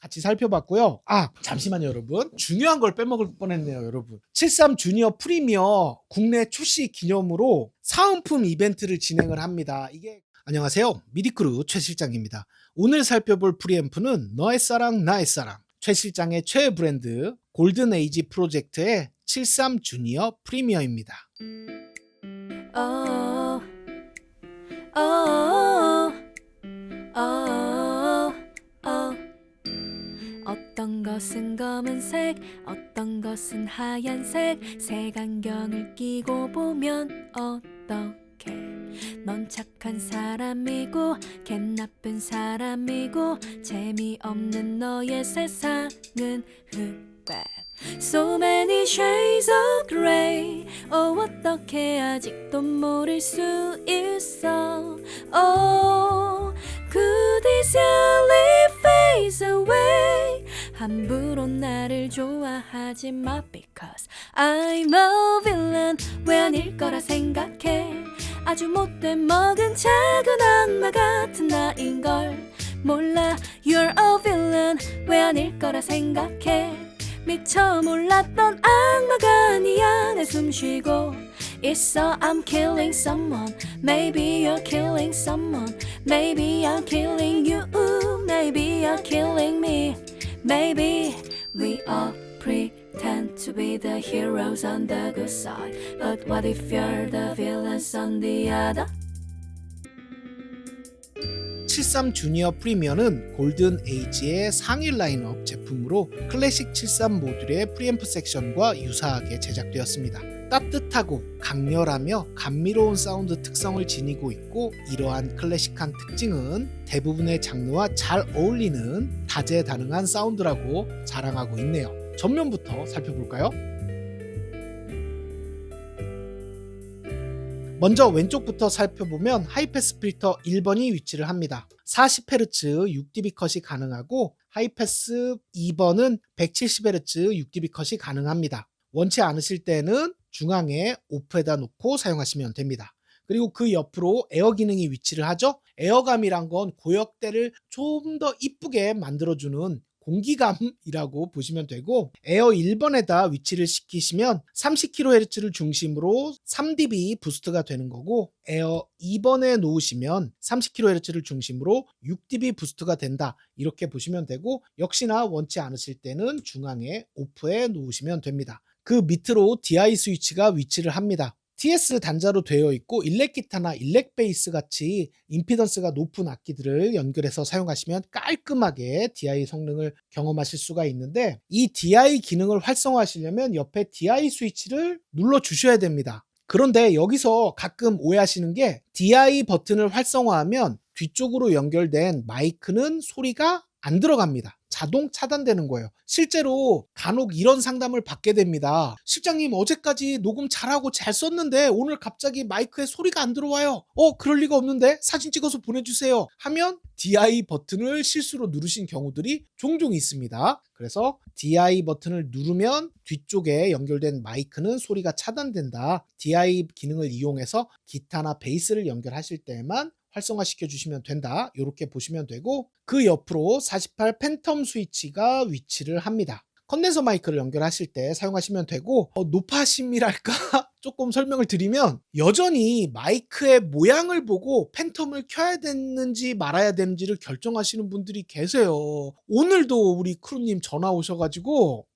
같이 살펴봤고요. 잠시만요 여러분. 중요한 걸 빼먹을 뻔했네요 여러분. 73 주니어 프리미어 국내 출시 기념으로 사은품 이벤트를 진행을 합니다. 안녕하세요. 미디크루 최 실장입니다. 오늘 살펴볼 프리앰프는 너의 사랑 나의 사랑 최 실장의 최애 브랜드 골든 에이지 프로젝트의 73 주니어 프리미어입니다. 어떤 것은 검은색, 어떤 것은 하얀색, 색안경을 끼고 보면 어떡해. 넌 착한 사람이고 걘 나쁜 사람이고 재미없는 너의 세상은 흑백. So many shades of grey. 어떻게 아직도 모를 수 있어. Could easily fade away. 함부로 나를 좋아하지 마 because I'm a villain. 왜 아닐 거라 생각해. 아주 못돼 먹은 작은 악마 같은 나인걸 몰라. You're a villain. 왜 아닐 거라 생각해. 미처 몰랐던 악마가 아니야. 내 숨쉬고 있어. I'm killing someone. Maybe you're killing someone. Maybe I'm killing you. Maybe you're killing me. Maybe we all pretend to be the heroes on the good side. But what if you're the villains on the other? 73 주니어 프리미어는 골든 에이지의 상위 라인업 제품으로 클래식 73 모듈의 프리앰프 섹션과 유사하게 제작되었습니다. 따뜻하고 강렬하며 감미로운 사운드 특성을 지니고 있고, 이러한 클래식한 특징은 대부분의 장르와 잘 어울리는 다재다능한 사운드라고 자랑하고 있네요. 전면부터 살펴볼까요? 먼저 왼쪽부터 살펴보면 하이패스 필터 1번이 위치를 합니다. 40Hz 6dB 컷이 가능하고 하이패스 2번은 170Hz 6dB 컷이 가능합니다. 원치 않으실 때는 중앙에 오프에다 놓고 사용하시면 됩니다. 그리고 그 옆으로 에어 기능이 위치를 하죠. 에어감이란 건 고역대를 좀 더 이쁘게 만들어주는 공기감이라고 보시면 되고, 에어 1번에다 위치를 시키시면 30kHz를 중심으로 3dB 부스트가 되는 거고, 에어 2번에 놓으시면 30kHz를 중심으로 6dB 부스트가 된다, 이렇게 보시면 되고, 역시나 원치 않으실 때는 중앙에 오프에 놓으시면 됩니다. 그 밑으로 DI 스위치가 위치를 합니다. TS 단자로 되어 있고 일렉 기타나 일렉 베이스 같이 임피던스가 높은 악기들을 연결해서 사용하시면 깔끔하게 DI 성능을 경험하실 수가 있는데, 이 DI 기능을 활성화하시려면 옆에 DI 스위치를 눌러 주셔야 됩니다. 그런데 여기서 가끔 오해하시는 게, DI 버튼을 활성화하면 뒤쪽으로 연결된 마이크는 소리가 안 들어갑니다. 자동 차단되는 거예요. 실제로 간혹 이런 상담을 받게 됩니다. 실장님, 어제까지 녹음 잘하고 잘 썼는데 오늘 갑자기 마이크에 소리가 안 들어와요. 그럴 리가 없는데 사진 찍어서 보내주세요 하면 DI 버튼을 실수로 누르신 경우들이 종종 있습니다. 그래서 DI 버튼을 누르면 뒤쪽에 연결된 마이크는 소리가 차단된다. DI 기능을 이용해서 기타나 베이스를 연결하실 때만 활성화시켜 주시면 된다, 이렇게 보시면 되고, 그 옆으로 48 팬텀 스위치가 위치를 합니다. 컨덴서 마이크를 연결하실 때 사용하시면 되고, 노파심이랄까? 조금 설명을 드리면, 여전히 마이크의 모양을 보고 팬텀을 켜야 되는지 말아야 되는지를 결정하시는 분들이 계세요. 오늘도 우리 크루님 전화 오셔가지고,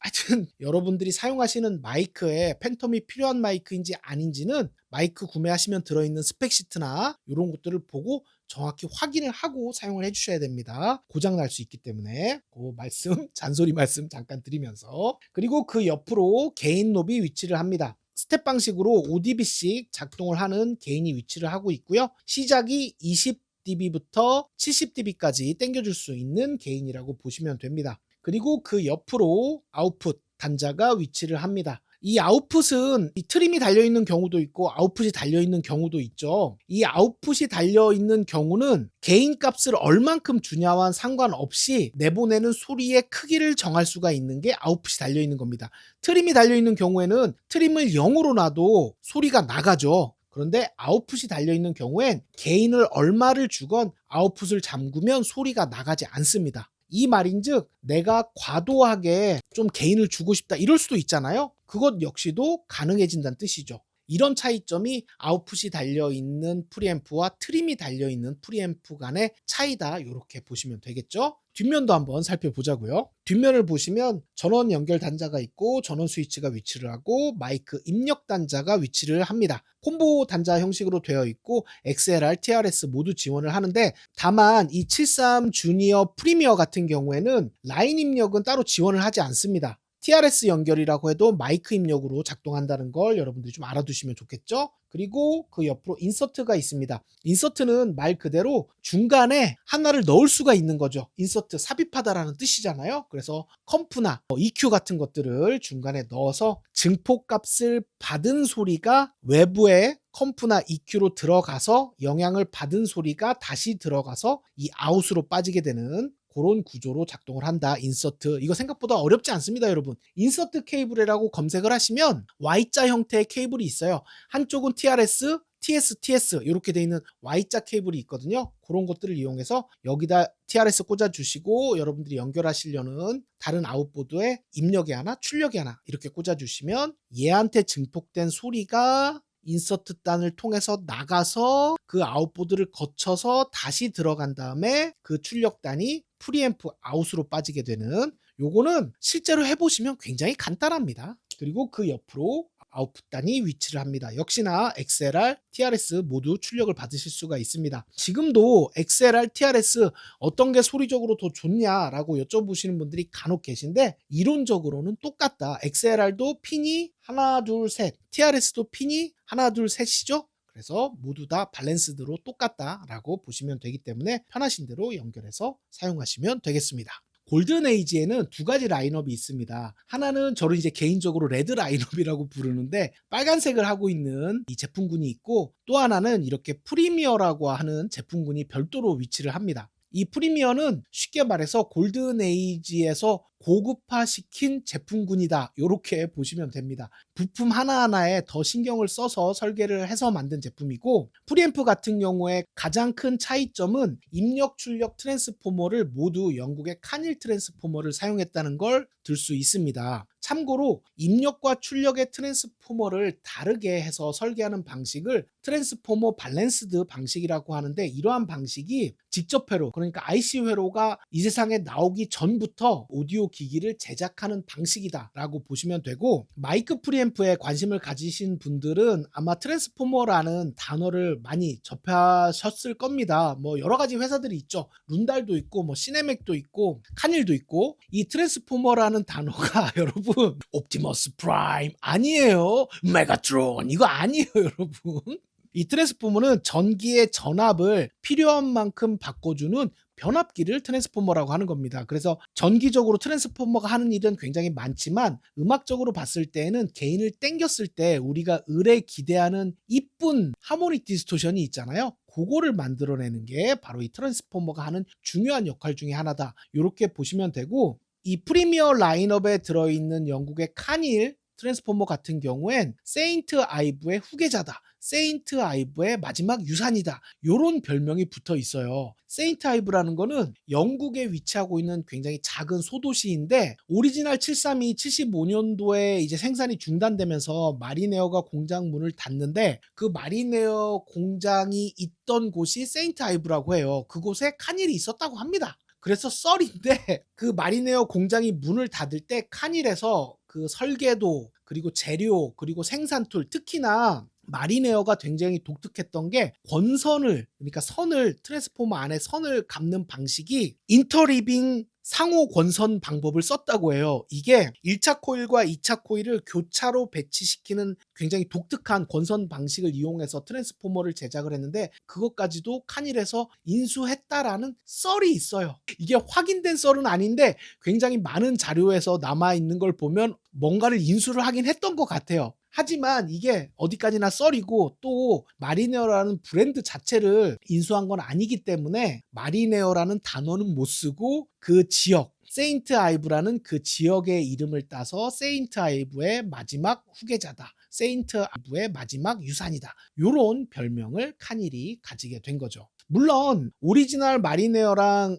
하여튼 여러분들이 사용하시는 마이크에 팬텀이 필요한 마이크인지 아닌지는 마이크 구매하시면 들어있는 스펙 시트나 이런 것들을 보고 정확히 확인을 하고 사용을 해주셔야 됩니다. 고장 날 수 있기 때문에 그 말씀, 잔소리 말씀 잠깐 드리면서, 그리고 그 옆으로 게인 놉이 위치를 합니다. 스텝 방식으로 5dB씩 작동을 하는 게인이 위치를 하고 있고요. 시작이 20dB부터 70dB까지 당겨줄 수 있는 게인이라고 보시면 됩니다. 그리고 그 옆으로 아웃풋 단자가 위치를 합니다. 이 아웃풋은 이 트림이 달려있는 경우도 있고 아웃풋이 달려있는 경우도 있죠. 이 아웃풋이 달려있는 경우는 게인 값을 얼만큼 주냐와 상관없이 내보내는 소리의 크기를 정할 수가 있는 게 아웃풋이 달려있는 겁니다. 트림이 달려있는 경우에는 트림을 0으로 놔도 소리가 나가죠. 그런데 아웃풋이 달려있는 경우엔 게인을 얼마를 주건 아웃풋을 잠그면 소리가 나가지 않습니다. 이 말인즉 내가 과도하게 좀 개인을 주고 싶다 이럴 수도 있잖아요. 그것 역시도 가능해진다는 뜻이죠. 이런 차이점이 아웃풋이 달려있는 프리앰프와 트림이 달려있는 프리앰프 간의 차이다. 이렇게 보시면 되겠죠. 뒷면도 한번 살펴보자고요. 뒷면을 보시면 전원 연결 단자가 있고 전원 스위치가 위치를 하고 마이크 입력 단자가 위치를 합니다. 콤보 단자 형식으로 되어 있고 XLR, TRS 모두 지원을 하는데 다만 이 73 주니어 프리미어 같은 경우에는 라인 입력은 따로 지원을 하지 않습니다. TRS 연결이라고 해도 마이크 입력으로 작동한다는 걸 여러분들이 좀 알아두시면 좋겠죠. 그리고 그 옆으로 인서트가 있습니다. 인서트는 말 그대로 중간에 하나를 넣을 수가 있는 거죠. 인서트, 삽입하다라는 뜻이잖아요. 그래서 컴프나 EQ 같은 것들을 중간에 넣어서 증폭값을 받은 소리가 외부에 컴프나 EQ로 들어가서 영향을 받은 소리가 다시 들어가서 이 아웃으로 빠지게 되는 그런 구조로 작동을 한다. 인서트. 이거 생각보다 어렵지 않습니다, 여러분. 인서트 케이블이라고 검색을 하시면 Y자 형태의 케이블이 있어요. 한쪽은 TRS, TS 이렇게 되어 있는 Y자 케이블이 있거든요. 그런 것들을 이용해서 여기다 TRS 꽂아주시고 여러분들이 연결하시려는 다른 아웃보드에 입력이 하나, 출력이 하나 이렇게 꽂아주시면 얘한테 증폭된 소리가 인서트 단을 통해서 나가서 그 아웃보드를 거쳐서 다시 들어간 다음에 그 출력단이 프리앰프 아웃으로 빠지게 되는 요거는 실제로 해보시면 굉장히 간단합니다. 그리고 그 옆으로 아웃풋단이 위치를 합니다. 역시나 XLR, TRS 모두 출력을 받으실 수가 있습니다. 지금도 XLR, TRS 어떤 게 소리적으로 더 좋냐라고 여쭤보시는 분들이 간혹 계신데 이론적으로는 똑같다. XLR도 핀이 하나, 둘, 셋, TRS도 핀이 하나, 둘, 셋이죠. 그래서 모두 다 밸런스드로 똑같다라고 보시면 되기 때문에 편하신 대로 연결해서 사용하시면 되겠습니다. 골든 에이지에는 두 가지 라인업이 있습니다. 하나는 저를 이제 개인적으로 레드 라인업이라고 부르는데 빨간색을 하고 있는 이 제품군이 있고 또 하나는 이렇게 프리미어라고 하는 제품군이 별도로 위치를 합니다. 이 프리미어는 쉽게 말해서 골든 에이지에서 고급화시킨 제품군이다. 이렇게 보시면 됩니다. 부품 하나하나에 더 신경을 써서 설계를 해서 만든 제품이고 프리앰프 같은 경우에 가장 큰 차이점은 입력 출력 트랜스포머를 모두 영국의 카닐 트랜스포머를 사용했다는 걸 들 수 있습니다. 참고로 입력과 출력의 트랜스포머를 다르게 해서 설계하는 방식을 트랜스포머 밸런스드 방식이라고 하는데 이러한 방식이 직접 회로 그러니까 IC 회로가 이 세상에 나오기 전부터 오디오 기기를 제작하는 방식이다 라고 보시면 되고 마이크 프리앰프에 관심을 가지신 분들은 아마 트랜스포머라는 단어를 많이 접하셨을 겁니다. 뭐 여러 가지 회사들이 있죠. 룬달도 있고 뭐 시네맥도 있고 카닐도 있고 이 트랜스포머라는 단어가 여러분 옵티머스 프라임 아니에요. 메가트론 이거 아니에요 여러분. 이 트랜스포머는 전기의 전압을 필요한 만큼 바꿔주는 변압기를 트랜스포머라고 하는 겁니다. 그래서 전기적으로 트랜스포머가 하는 일은 굉장히 많지만 음악적으로 봤을 때에는 개인을 땡겼을 때 우리가 을에 기대하는 이쁜 하모닉 디스토션이 있잖아요. 그거를 만들어내는 게 바로 이 트랜스포머가 하는 중요한 역할 중에 하나다. 이렇게 보시면 되고 이 프리미어 라인업에 들어있는 영국의 카닐 트랜스포머 같은 경우엔 세인트 아이브의 후계자다. 세인트 아이브의 마지막 유산이다. 이런 별명이 붙어 있어요. 세인트 아이브라는 거는 영국에 위치하고 있는 굉장히 작은 소도시인데 오리지널 732 75년도에 이제 생산이 중단되면서 마리네어가 공장 문을 닫는데 그 마리네어 공장이 있던 곳이 세인트 아이브라고 해요. 그곳에 카닐이 있었다고 합니다. 그래서 썰인데 그 마리네어 공장이 문을 닫을 때 카닐에서 그 설계도 그리고 재료 그리고 생산 툴 특히나 마리네어가 굉장히 독특했던 게 권선을 그러니까 선을 트랜스포머 안에 선을 감는 방식이 인터리빙 상호 권선 방법을 썼다고 해요. 이게 1차 코일과 2차 코일을 교차로 배치시키는 굉장히 독특한 권선 방식을 이용해서 트랜스포머를 제작을 했는데 그것까지도 카닐에서 인수했다라는 썰이 있어요. 이게 확인된 썰은 아닌데 굉장히 많은 자료에서 남아있는 걸 보면 뭔가를 인수를 하긴 했던 것 같아요. 하지만 이게 어디까지나 썰이고 또 마리네어라는 브랜드 자체를 인수한 건 아니기 때문에 마리네어라는 단어는 못 쓰고 그 지역 세인트 아이브라는 그 지역의 이름을 따서 세인트 아이브의 마지막 후계자다. 세인트 아이브의 마지막 유산이다. 이런 별명을 카닐이 가지게 된 거죠. 물론 오리지널 마리네어랑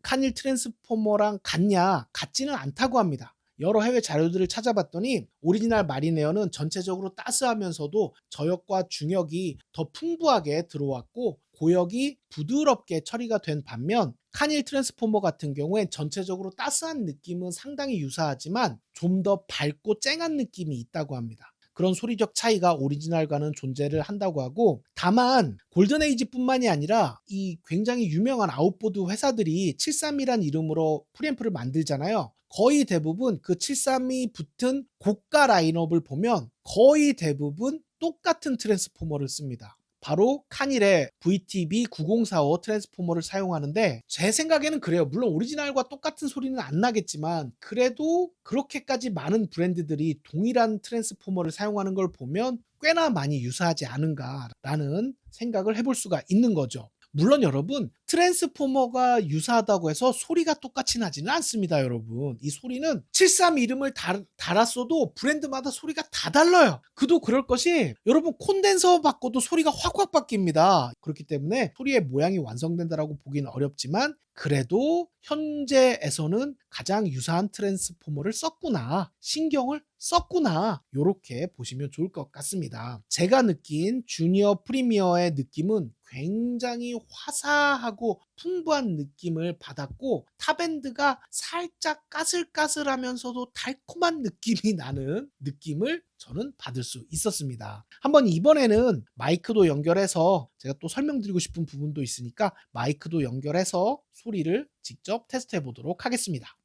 칸1 트랜스포머랑 같냐? 같지는 않다고 합니다. 여러 해외 자료들을 찾아봤더니 오리지널 마리네어는 전체적으로 따스하면서도 저역과 중역이 더 풍부하게 들어왔고 고역이 부드럽게 처리가 된 반면 칸1 트랜스포머 같은 경우엔 전체적으로 따스한 느낌은 상당히 유사하지만 좀 더 밝고 쨍한 느낌이 있다고 합니다. 그런 소리적 차이가 오리지널과는 존재를 한다고 하고, 다만 골든에이지뿐만이 아니라 이 굉장히 유명한 아웃보드 회사들이 732란 이름으로 프리앰프를 만들잖아요. 거의 대부분 그 732 붙은 고가 라인업을 보면 거의 대부분 똑같은 트랜스포머를 씁니다. 바로 칸1의 VTB9045 트랜스포머를 사용하는데 제 생각에는 그래요. 물론 오리지널과 똑같은 소리는 안 나겠지만 그래도 그렇게까지 많은 브랜드들이 동일한 트랜스포머를 사용하는 걸 보면 꽤나 많이 유사하지 않은가라는 생각을 해볼 수가 있는 거죠. 물론 여러분, 트랜스포머가 유사하다고 해서 소리가 똑같이 나지는 않습니다. 여러분, 이 소리는 73 이름을 달았어도 브랜드마다 소리가 다 달라요. 그도 그럴 것이 여러분, 콘덴서 바꿔도 소리가 확확 바뀝니다. 그렇기 때문에 소리의 모양이 완성된다라고 보기는 어렵지만 그래도 현재에서는 가장 유사한 트랜스포머를 썼구나, 신경을 썼구나, 이렇게 보시면 좋을 것 같습니다. 제가 느낀 주니어 프리미어의 느낌은 굉장히 화사하고 풍부한 느낌을 받았고 탑엔드가 살짝 까슬까슬하면서도 달콤한 느낌이 나는 느낌을 저는 받을 수 있었습니다. 한번 이번에는 마이크도 연결해서 제가 또 설명드리고 싶은 부분도 있으니까 마이크도 연결해서 소리를 직접 테스트해 보도록 하겠습니다.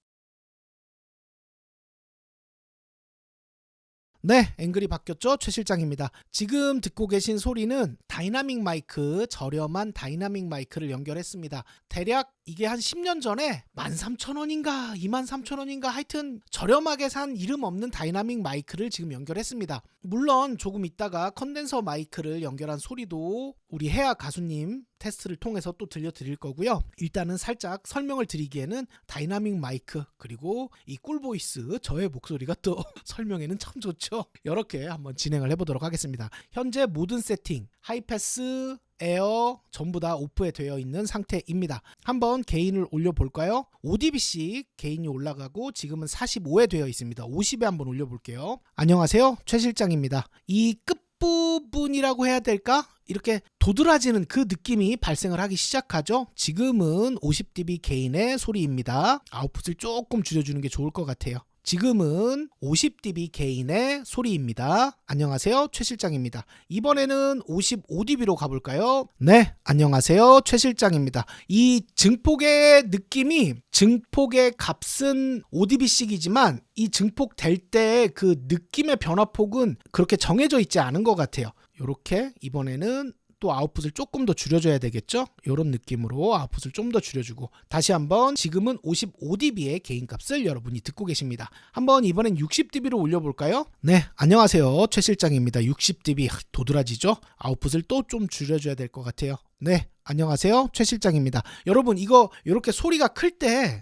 네, 앵글이 바뀌었죠? 최 실장입니다. 지금 듣고 계신 소리는 다이나믹 마이크, 저렴한 다이나믹 마이크를 연결했습니다. 대략 이게 한 10년 전에 13,000원인가 23,000원인가 하여튼 저렴하게 산 이름 없는 다이나믹 마이크를 지금 연결했습니다. 물론 조금 있다가 컨덴서 마이크를 연결한 소리도 우리 혜아 가수님 테스트를 통해서 또 들려드릴 거고요. 일단은 살짝 설명을 드리기에는 다이나믹 마이크 그리고 이 꿀보이스 저의 목소리가 또 설명에는 참 좋죠. 이렇게 한번 진행을 해보도록 하겠습니다. 현재 모든 세팅 하이패스 에어 전부 다 오프에 되어 있는 상태입니다. 한번 게인을 올려볼까요? 5dB씩 게인이 올라가고 지금은 45에 되어 있습니다. 50에 한번 올려볼게요. 안녕하세요, 최 실장입니다. 이 끝부분이라고 해야 될까? 이렇게 도드라지는 그 느낌이 발생을 하기 시작하죠. 지금은 50dB 게인의 소리입니다. 아웃풋을 조금 줄여주는 게 좋을 것 같아요. 지금은 50dB 게인의 소리입니다. 안녕하세요, 최 실장입니다. 이번에는 55dB로 가볼까요? 네, 안녕하세요, 최 실장입니다. 이 증폭의 느낌이, 증폭의 값은 5dB씩이지만 이 증폭 될 때 그 느낌의 변화폭은 그렇게 정해져 있지 않은 것 같아요. 이렇게 이번에는 또 아웃풋을 조금 더 줄여줘야 되겠죠? 이런 느낌으로 아웃풋을 좀 더 줄여주고 다시 한번 지금은 55dB의 게인 값을 여러분이 듣고 계십니다. 한번 이번엔 60dB로 올려볼까요? 네, 안녕하세요, 최 실장입니다. 60dB 도드라지죠? 아웃풋을 또 좀 줄여줘야 될 것 같아요. 네, 안녕하세요, 최 실장입니다. 여러분 이거 이렇게 소리가 클 때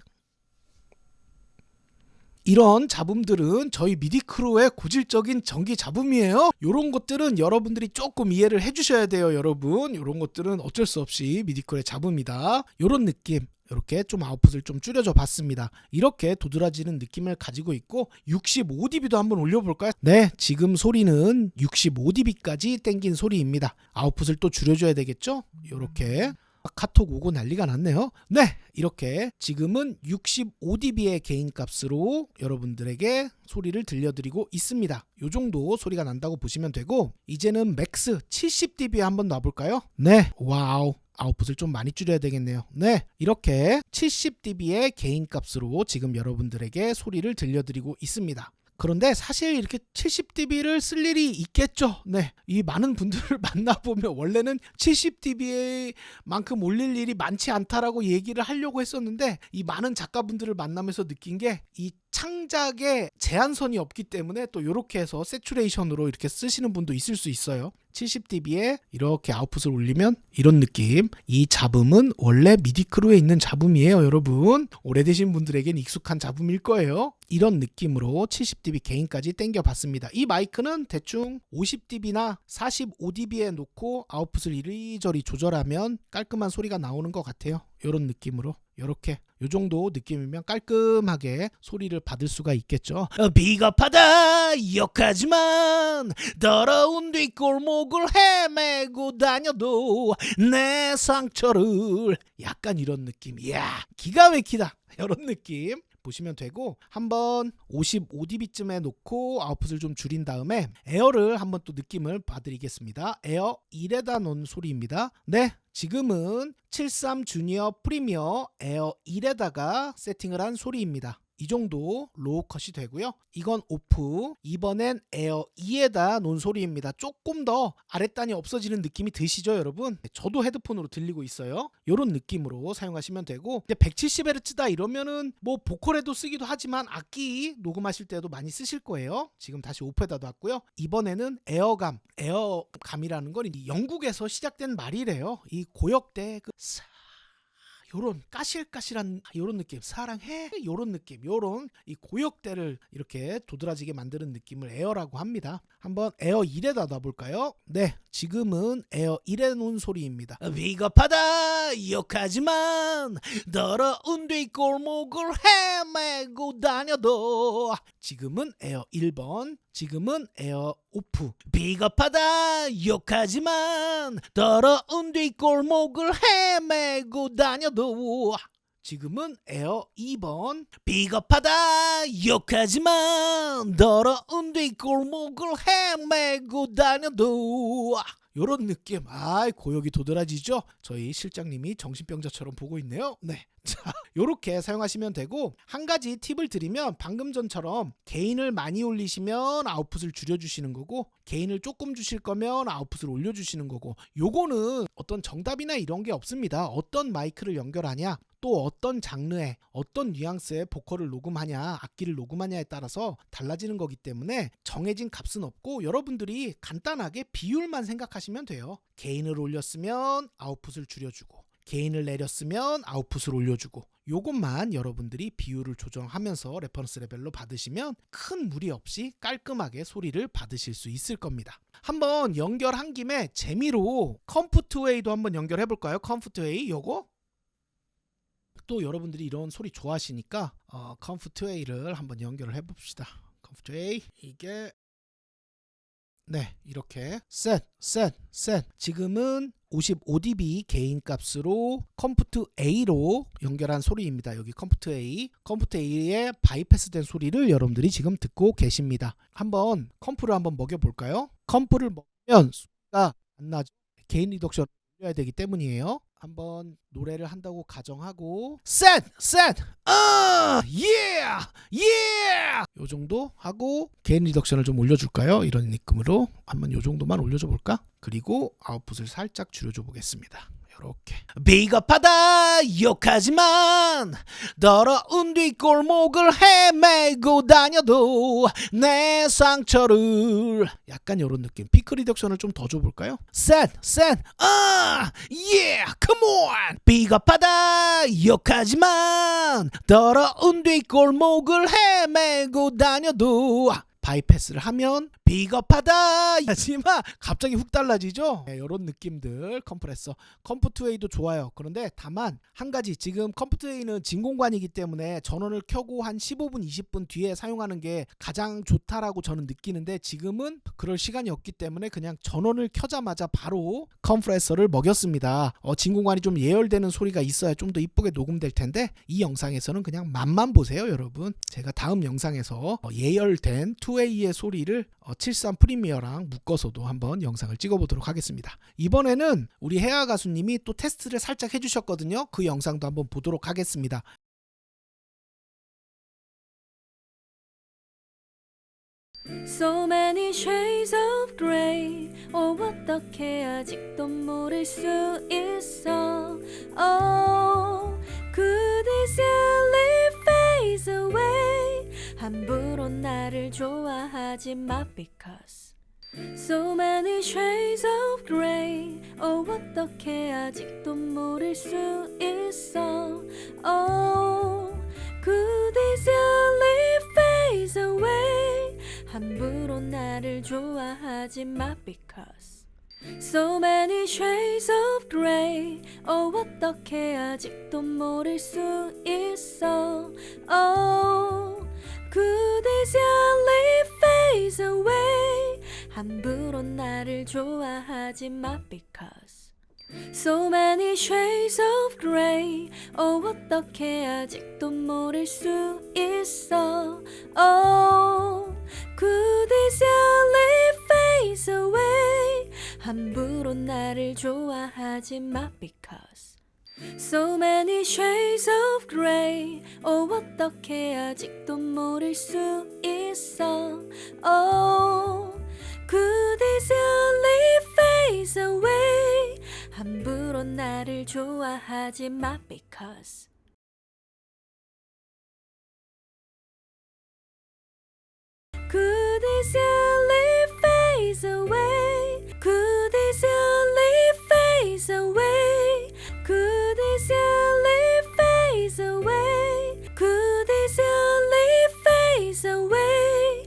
이런 잡음들은 저희 미디크루의 고질적인 전기 잡음이에요. 이런 것들은 여러분들이 조금 이해를 해주셔야 돼요. 여러분 이런 것들은 어쩔 수 없이 미디크루의 잡음이다. 이런 느낌, 이렇게 좀 아웃풋을 좀 줄여줘 봤습니다. 이렇게 도드라지는 느낌을 가지고 있고 65dB도 한번 올려볼까요? 네, 지금 소리는 65dB까지 땡긴 소리입니다. 아웃풋을 또 줄여줘야 되겠죠? 이렇게 카톡 오고 난리가 났네요. 네, 이렇게 지금은 65dB의 게인 값으로 여러분들에게 소리를 들려드리고 있습니다. 이 정도 소리가 난다고 보시면 되고 이제는 맥스 70dB에 한번 놔볼까요? 네, 와우, 아웃풋을 좀 많이 줄여야 되겠네요. 네, 이렇게 70dB의 게인 값으로 지금 여러분들에게 소리를 들려드리고 있습니다. 그런데 사실 이렇게 70dB를 쓸 일이 있겠죠. 네, 이 많은 분들을 만나보면 원래는 70dB만큼 올릴 일이 많지 않다라고 얘기를 하려고 했었는데 이 많은 작가분들을 만나면서 느낀 게 이 창작에 제한선이 없기 때문에 또 이렇게 해서 세츄레이션으로 이렇게 쓰시는 분도 있을 수 있어요. 70dB에 이렇게 아웃풋을 올리면 이런 느낌. 이 잡음은 원래 미디크루에 있는 잡음이에요, 여러분. 오래되신 분들에겐 익숙한 잡음일 거예요. 이런 느낌으로 70dB 게인까지 땡겨봤습니다. 이 마이크는 대충 50dB나 45dB에 놓고 아웃풋을 이리저리 조절하면 깔끔한 소리가 나오는 것 같아요. 이런 느낌으로 요렇게 요 정도 느낌이면 깔끔하게 소리를 받을 수가 있겠죠. 비겁하다 욕하지만 더러운 뒷골목을 헤매고 다녀도 내 상처를 약간 이런 느낌. 이야 기가 막히다 이런 느낌 보시면 되고 한번 55dB쯤에 놓고 아웃풋을 좀 줄인 다음에 에어를 한번 또 느낌을 봐드리겠습니다. 에어 1에다 놓은 소리입니다. 네 지금은 73 주니어 프리미어 에어 1에다가 세팅을 한 소리입니다. 이 정도 로우 컷이 되고요. 이건 오프. 이번엔 에어 2에다 놓은 소리입니다. 조금 더 아랫단이 없어지는 느낌이 드시죠 여러분? 저도 헤드폰으로 들리고 있어요. 이런 느낌으로 사용하시면 되고 170Hz다 이러면은 뭐 보컬에도 쓰기도 하지만 악기 녹음하실 때도 많이 쓰실 거예요. 지금 다시 오프에다 놨고요. 이번에는 에어감이라는 건 영국에서 시작된 말이래요. 이 고역대 요런 까실까실한 요런 느낌 사랑해 요런 느낌 요런 이 고역대를 이렇게 도드라지게 만드는 느낌을 에어라고 합니다. 한번 에어 1에다 놔볼까요? 네 지금은 에어 1에 놓은 소리입니다. 비겁하다 욕하지만 더러운 뒷골목을 헤매고 다녀도 지금은 에어 1번 지금은 에어 오프. 비겁하다 욕하지만 더러운 뒷골목을 헤매고 다녀도 지금은 에어 2번. 비겁하다 욕하지만 더러운 뒷골목을 헤매고 다녀도 요런 느낌. 고역이 도드라지죠? 저희 실장님이 정신병자처럼 보고 있네요. 네. 자, 요렇게 사용하시면 되고 한 가지 팁을 드리면 방금 전처럼 게인을 많이 올리시면 아웃풋을 줄여주시는 거고 게인을 조금 주실 거면 아웃풋을 올려주시는 거고 요거는 어떤 정답이나 이런 게 없습니다. 어떤 마이크를 연결하냐 또 어떤 장르에 어떤 뉘앙스의 보컬을 녹음하냐 악기를 녹음하냐에 따라서 달라지는 거기 때문에 정해진 값은 없고 여러분들이 간단하게 비율만 생각하시면 돼요. 게인을 올렸으면 아웃풋을 줄여주고 게인을 내렸으면 아웃풋을 올려주고 요것만 여러분들이 비율을 조정하면서 레퍼런스 레벨로 받으시면 큰 무리 없이 깔끔하게 소리를 받으실 수 있을 겁니다. 한번 연결한 김에 재미로 컴포트웨이도 한번 연결해 볼까요? 컴포트웨이 요거 또 여러분들이 이런 소리 좋아하시니까 컴포트웨이를 한번 연결을 해봅시다. 컴포트웨이 이게 네 이렇게 셋 지금은 55dB 개인 값으로 컴포트 A로 연결한 소리입니다. 여기 컴포트 A의 바이패스된 소리를 여러분들이 지금 듣고 계십니다. 한번 컴프를 한번 먹여볼까요? 컴프를 먹으면 소리가 안 나죠. 개인 리덕션 올려야 되기 때문이에요. 한번 노래를 한다고 가정하고 요 정도 하고 개인 리덕션을 좀 올려줄까요? 이런 느낌으로 한번 요 정도만 올려줘 볼까? 그리고 아웃풋을 살짝 줄여줘 보겠습니다. 이렇게 비겁하다 욕하지만 더러운 뒷골목을 헤매고 다녀도 내 상처를 약간 이런 느낌. 피크 리덕션을 좀 더 줘볼까요? come on. 비겁하다 욕하지만 더러운 뒷골목을 헤매고 다녀도 바이패스를 하면 비겁하다 하지만 갑자기 훅 달라지죠. 네, 이런 느낌들 컴프레서 컴포트웨이도 좋아요. 그런데 다만 한 가지 지금 컴포트웨이는 진공관이기 때문에 전원을 켜고 한 15분 20분 뒤에 사용하는 게 가장 좋다라고 저는 느끼는데 지금은 그럴 시간이 없기 때문에 그냥 전원을 켜자마자 바로 컴프레서를 먹였습니다. 진공관이 좀 예열되는 소리가 있어야 좀 더 이쁘게 녹음될 텐데 이 영상에서는 그냥 맛만 보세요 여러분. 제가 다음 영상에서 예열된 2A의 소리를 73 프리미어랑 묶어서도 한번 영상을 찍어보도록 하겠습니다. 이번에는 우리 혜아 가수님이 또 테스트를 살짝 해주셨거든요. 그 영상도 한번 보도록 하겠습니다. So many shades of grey. 어떻게 아직도 모를 수 있어? Oh, could this easily fade away? 함부로 나를 좋아하지 마 because So many shades of grey. 어떻게 아직도 모를 수 있어? Oh, could this easily fade away? 함부로 나를 좋아하지 마 because So many shades of grey. 어떻게 아직도 모를 수 있어. Oh, could easily fade away. 함부로 나를 좋아하지 마 because So many shades of grey. 어떻게 아직도 모를 수 있어. Oh, could easily fade away. 함부로 나를 좋아하지 마 because So many shades of grey. 어떻게 아직도 모를 수 있어. Oh, could easily fade away. 함부로 나를 좋아하지 마 because Could easily fade away. Could easily fade away. Could easily fade away. Could easily fade away.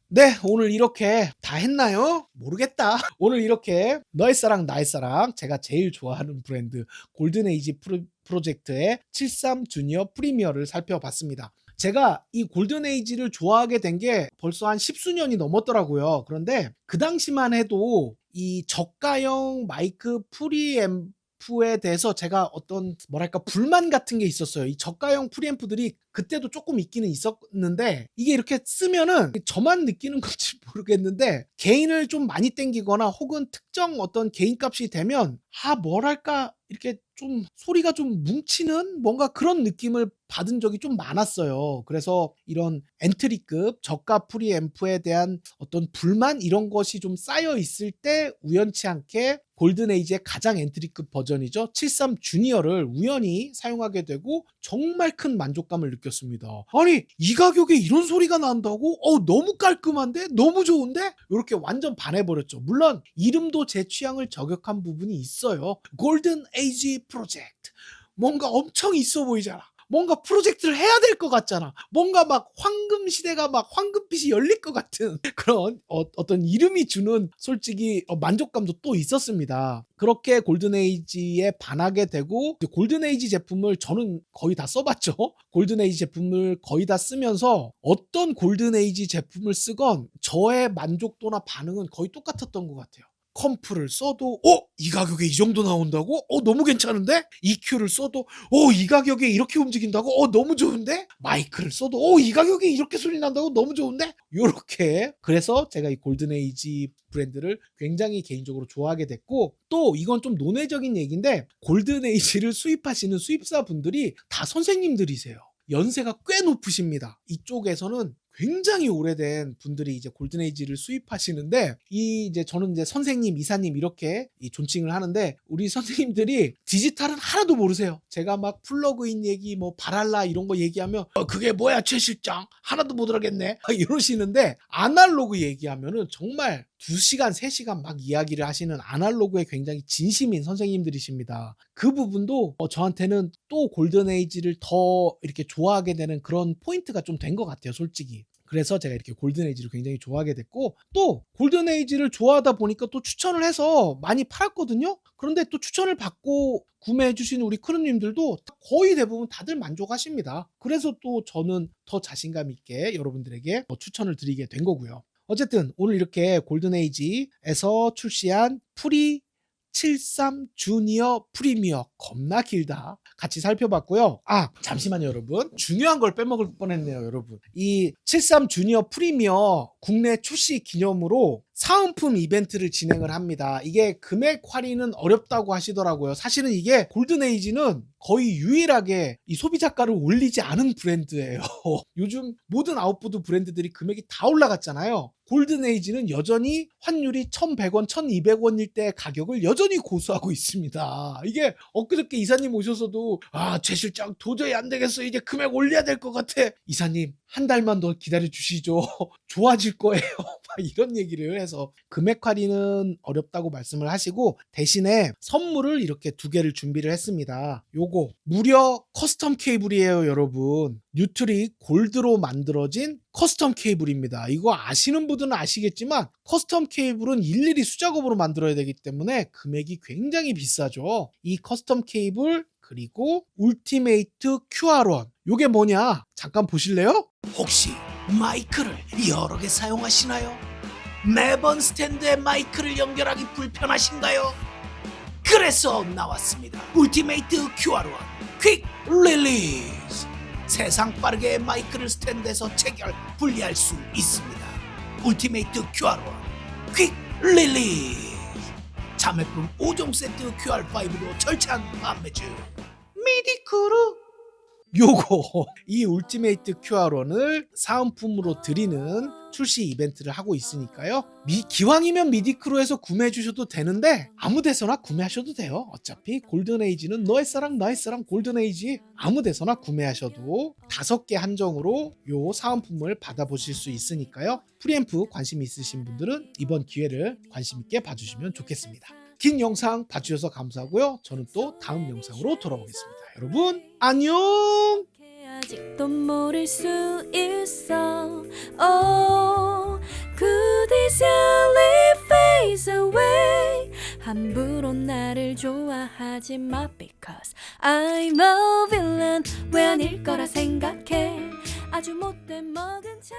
네, 오늘 이렇게 다 했나요? 모르겠다. 오늘 이렇게 너의 사랑 나의 사랑, 제가 제일 좋아하는 브랜드 골든에이지 프로젝트의 73 주니어 프리미어를 살펴봤습니다. 제가 이 골든에이지를 좋아하게 된 게 벌써 한 10수년이 넘었더라고요. 그런데 그 당시만 해도 이 저가형 마이크 프리앰프에 대해서 제가 어떤 뭐랄까 불만 같은 게 있었어요. 이 저가형 프리앰프들이 그때도 조금 있기는 있었는데 이게 이렇게 쓰면은 저만 느끼는 건지 모르겠는데 게인을 좀 많이 땡기거나 혹은 특정 어떤 게인 값이 되면 뭐랄까 이렇게 좀 소리가 좀 뭉치는 뭔가 그런 느낌을 받은 적이 좀 많았어요. 그래서 이런 엔트리급 저가 프리앰프에 대한 어떤 불만 이런 것이 좀 쌓여 있을 때 우연치 않게 골든에이지의 가장 엔트리급 버전이죠. 73 주니어를 우연히 사용하게 되고 정말 큰 만족감을 느꼈습니다. 아니 이 가격에 이런 소리가 난다고? 너무 깔끔한데? 너무 좋은데? 이렇게 완전 반해버렸죠. 물론 이름도 제 취향을 저격한 부분이 있어요. 골든에이지 프로젝트. 뭔가 엄청 있어 보이잖아. 뭔가 프로젝트를 해야 될 것 같잖아. 뭔가 막 황금 시대가 막 황금빛이 열릴 것 같은 그런 어떤 이름이 주는 솔직히 만족감도 또 있었습니다. 그렇게 골든에이지에 반하게 되고 골든에이지 제품을 저는 거의 다 써봤죠. 골든에이지 제품을 거의 다 쓰면서 어떤 골든에이지 제품을 쓰건 저의 만족도나 반응은 거의 똑같았던 것 같아요. 컴프를 써도 이 가격에 이 정도 나온다고? 너무 괜찮은데? EQ를 써도 이 가격에 이렇게 움직인다고? 너무 좋은데? 마이크를 써도 이 가격에 이렇게 소리 난다고? 너무 좋은데? 요렇게 그래서 제가 이 골든에이지 브랜드를 굉장히 개인적으로 좋아하게 됐고 또 이건 좀 논외적인 얘기인데 골든에이지를 수입하시는 수입사분들이 다 선생님들이세요. 연세가 꽤 높으십니다. 이쪽에서는 굉장히 오래된 분들이 이제 골든에이지를 수입하시는데 저는 이제 선생님, 이사님 이렇게 존칭을 하는데 우리 선생님들이 디지털은 하나도 모르세요. 제가 막 플러그인 얘기 뭐 바랄라 이런 거 얘기하면 그게 뭐야 최 실장 하나도 못 알아겠네 이러시는데 아날로그 얘기하면은 정말 2시간, 3시간 막 이야기를 하시는 아날로그에 굉장히 진심인 선생님들이십니다. 그 부분도 저한테는 또 골든에이지를 더 이렇게 좋아하게 되는 그런 포인트가 좀 된 것 같아요, 솔직히. 그래서 제가 이렇게 골든에이지를 굉장히 좋아하게 됐고 또 골든에이지를 좋아하다 보니까 또 추천을 해서 많이 팔았거든요. 그런데 또 추천을 받고 구매해 주시는 우리 크루님들도 거의 대부분 다들 만족하십니다. 그래서 또 저는 더 자신감 있게 여러분들에게 추천을 드리게 된 거고요. 어쨌든 오늘 이렇게 골든에이지에서 출시한 프리 73 주니어 프리미어 겁나 길다 같이 살펴봤고요. 잠시만요 여러분, 중요한 걸 빼먹을 뻔했네요. 여러분, 이 73 주니어 프리미어 국내 출시 기념으로 사은품 이벤트를 진행을 합니다. 이게 금액 할인은 어렵다고 하시더라고요. 사실은 이게 골든에이지는 거의 유일하게 이 소비자가를 올리지 않은 브랜드예요. 요즘 모든 아웃보드 브랜드들이 금액이 다 올라갔잖아요. 골든에이지는 여전히 환율이 1,100원, 1,200원일 때 가격을 여전히 고수하고 있습니다. 이게 엊그저께 이사님 오셔서도 최 실장 도저히 안 되겠어. 이제 금액 올려야 될 것 같아. 이사님 한 달만 더 기다려 주시죠. 좋아질 거예요. 이런 얘기를 해서 금액 할인은 어렵다고 말씀을 하시고 대신에 선물을 이렇게 2개를 준비를 했습니다. 요거 무려 커스텀 케이블이에요, 여러분. 뉴트리 골드로 만들어진 커스텀 케이블입니다. 이거 아시는 분들은 아시겠지만 커스텀 케이블은 일일이 수작업으로 만들어야 되기 때문에 금액이 굉장히 비싸죠. 이 커스텀 케이블 그리고 울티메이트 QR1 요게 뭐냐 잠깐 보실래요? 혹시 마이크를 여러 개 사용하시나요? 매번 스탠드에 마이크를 연결하기 불편하신가요? 그래서 나왔습니다. 울티메이트 QR1 퀵 릴리즈. 세상 빠르게 마이크를 스탠드에서 체결, 분리할 수 있습니다. 울티메이트 QR1 퀵 릴리즈. 자매품 5종 세트 QR5도 절찬 판매 중. 미디크루 요거 이 울티메이트 QR1을 사은품으로 드리는 출시 이벤트를 하고 있으니까요. 기왕이면 미디크루에서 구매해 주셔도 되는데 아무 데서나 구매하셔도 돼요. 어차피 골든에이지는 너의 사랑 나의 사랑 골든에이지 아무 데서나 구매하셔도 5개 한정으로 요 사은품을 받아보실 수 있으니까요. 프리앰프 관심 있으신 분들은 이번 기회를 관심 있게 봐주시면 좋겠습니다. 긴 영상 봐주셔서 감사하고요. 저는 또 다음 영상으로 돌아오겠습니다. 여러분 안녕. 아직도 모를 수 있어. Oh, could easily fade away. 함부로 나를 좋아하지 마 because I'm a villain. 왜 아닐 거라 생각해. 아주 못돼 먹은 자